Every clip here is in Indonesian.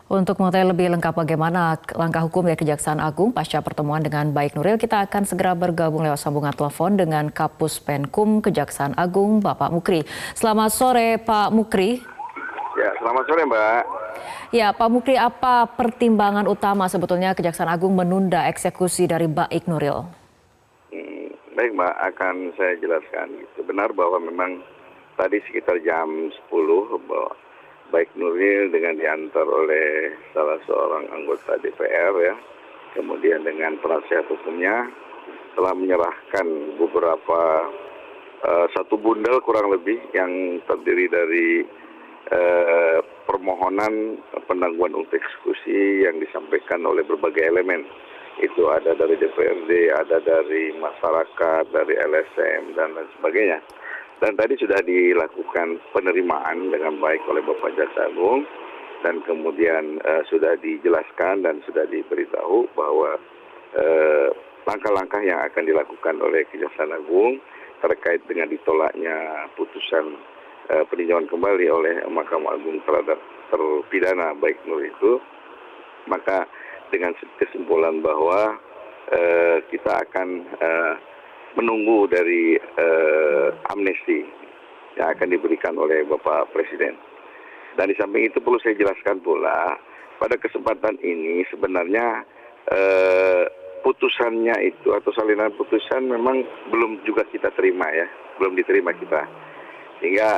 Untuk mengetahui lebih lengkap bagaimana langkah hukum dari Kejaksaan Agung pasca pertemuan dengan Baik Nuril, kita akan segera bergabung lewat sambungan telepon dengan Kapus Penkum Kejaksaan Agung, Bapak Mukri. Selamat sore, Pak Mukri. Ya, selamat sore, Mbak. Ya, Pak Mukri, apa pertimbangan utama sebetulnya Kejaksaan Agung menunda eksekusi dari Baik Nuril? Baik, Mbak, akan saya jelaskan. Benar bahwa memang tadi sekitar jam 10 bahwa Baik Nuril dengan diantar oleh salah seorang anggota DPR ya, kemudian dengan penasihat hukumnya telah menyerahkan beberapa satu bundel kurang lebih yang terdiri dari permohonan penangguhan untuk eksekusi yang disampaikan oleh berbagai elemen. Itu ada dari DPRD, ada dari masyarakat, dari LSM, dan lain sebagainya. Dan tadi sudah dilakukan penerimaan dengan baik oleh Bapak Jaksa Agung, dan kemudian sudah dijelaskan dan sudah diberitahu bahwa langkah-langkah yang akan dilakukan oleh Kejaksaan Agung terkait dengan ditolaknya putusan peninjauan kembali oleh Mahkamah Agung terhadap terpidana Baik Nuril itu, maka dengan kesimpulan bahwa kita akan menunggu dari amnesti yang akan diberikan oleh Bapak Presiden. Dan di samping itu perlu saya jelaskan pula, pada kesempatan ini sebenarnya putusannya itu atau salinan putusan memang belum juga kita terima ya, belum diterima kita. Sehingga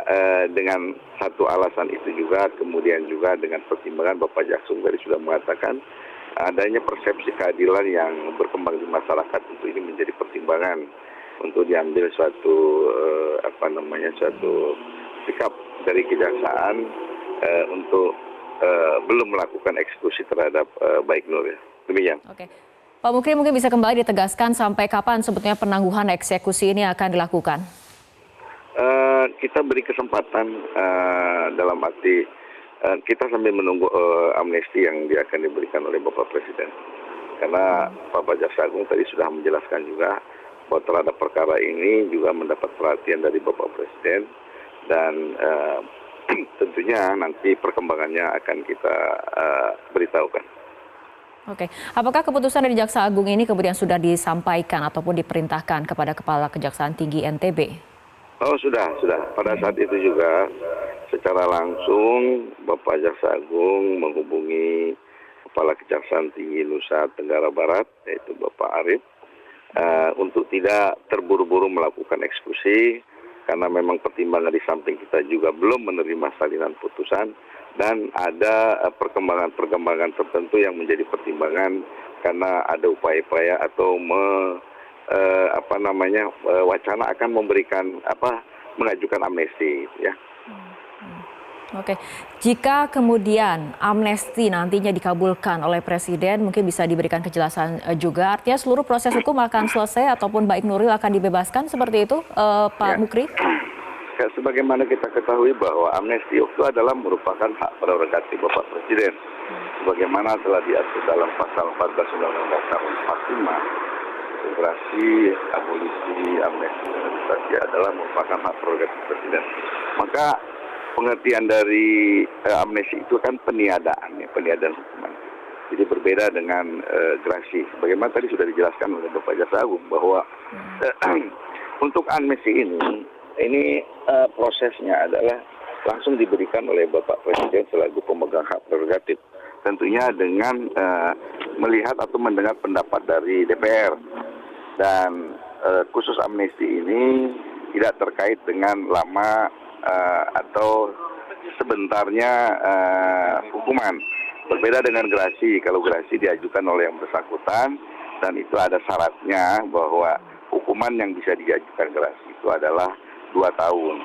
dengan satu alasan itu juga, kemudian juga dengan pertimbangan Bapak Jaksung tadi sudah mengatakan adanya persepsi keadilan yang berkembang di masyarakat, itu ini menjadi pertimbangan untuk diambil suatu suatu sikap dari kejaksaan untuk belum melakukan eksekusi terhadap Baik Nuril. Demikian. Oke. Pak Mukri, mungkin bisa kembali ditegaskan sampai kapan sebetulnya penangguhan eksekusi ini akan dilakukan? Kita beri kesempatan dalam arti kita sambil menunggu amnesti yang akan diberikan oleh Bapak Presiden. Karena Bapak Jaksa Agung tadi sudah menjelaskan juga bahwa terhadap perkara ini juga mendapat perhatian dari Bapak Presiden, dan tentunya nanti perkembangannya akan kita beritahukan. Oke, apakah keputusan dari Jaksa Agung ini kemudian sudah disampaikan ataupun diperintahkan kepada Kepala Kejaksaan Tinggi NTB? Oh, sudah. Pada saat itu juga secara langsung Bapak Jaksa Agung menghubungi Kepala Kejaksaan Tinggi Nusa Tenggara Barat, yaitu Bapak Arief, untuk tidak terburu-buru melakukan eksekusi, karena memang pertimbangan di samping kita juga belum menerima salinan putusan, dan ada perkembangan tertentu yang menjadi pertimbangan karena ada upaya-upaya atau wacana akan mengajukan amnesti ya. Oke, jika kemudian amnesti nantinya dikabulkan oleh Presiden, mungkin bisa diberikan kejelasan juga, artinya seluruh proses hukum akan selesai ataupun Baik Nuril akan dibebaskan, seperti itu Pak Mukri? Ya, sebagaimana kita ketahui bahwa amnesti itu adalah merupakan hak prerogatif Bapak Presiden. Sebagaimana telah diatur dalam pasal 14 Undang-Undang Dasar 45, integrasi, abolisi, amnesti, dan revokasi adalah merupakan hak prerogatif Presiden. Maka pengertian dari amnesti itu kan peniadaan hukuman. Jadi berbeda dengan grasi. Bagaimana tadi sudah dijelaskan oleh Bapak Jaksa Agung bahwa untuk amnesti ini prosesnya adalah langsung diberikan oleh Bapak Presiden selaku pemegang hak prerogatif. Tentunya dengan melihat atau mendengar pendapat dari DPR. Dan khusus amnesti ini tidak terkait dengan lama atau sebentarnya hukuman. Berbeda dengan gerasi. Kalau gerasi diajukan oleh yang bersangkutan, dan itu ada syaratnya bahwa hukuman yang bisa diajukan gerasi itu adalah 2 tahun.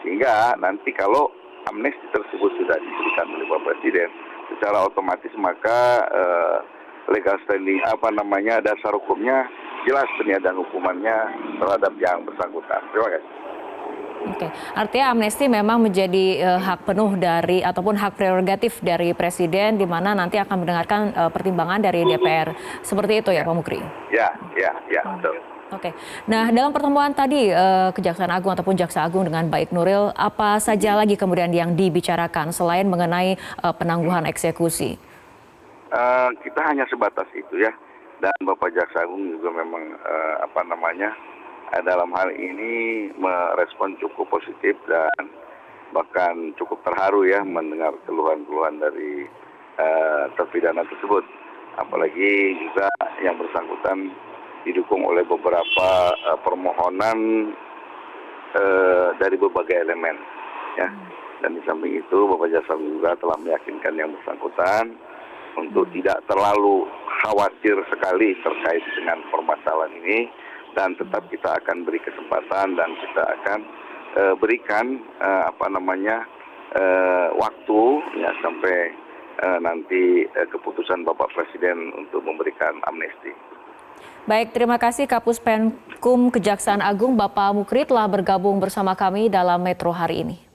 Sehingga nanti kalau amnesti tersebut sudah diberikan oleh Bapak Presiden, secara otomatis maka legal standing dasar hukumnya jelas, peniadaan hukumannya terhadap yang bersangkutan. Terima kasih. Oke, artinya amnesti memang menjadi hak penuh dari ataupun hak prerogatif dari Presiden, di mana nanti akan mendengarkan pertimbangan dari DPR. Seperti itu ya, Pak Mukri? Ya, betul. Oke. Nah, dalam pertemuan tadi Kejaksaan Agung ataupun Jaksa Agung dengan Baik Nuril, apa saja lagi kemudian yang dibicarakan selain mengenai penangguhan eksekusi? Kita hanya sebatas itu ya, dan Bapak Jaksa Agung juga memang dalam hal ini merespon cukup positif dan bahkan cukup terharu ya mendengar keluhan-keluhan dari terpidana tersebut. Apalagi juga yang bersangkutan didukung oleh beberapa permohonan dari berbagai elemen ya. Dan di samping itu Bapak Jaksa juga telah meyakinkan yang bersangkutan untuk tidak terlalu khawatir sekali terkait dengan permasalahan ini, dan tetap kita akan beri kesempatan dan kita akan berikan waktu ya sampai nanti keputusan Bapak Presiden untuk memberikan amnesti. Baik, terima kasih Kapus Penkum Kejaksaan Agung Bapak Mukri telah bergabung bersama kami dalam Metro hari ini.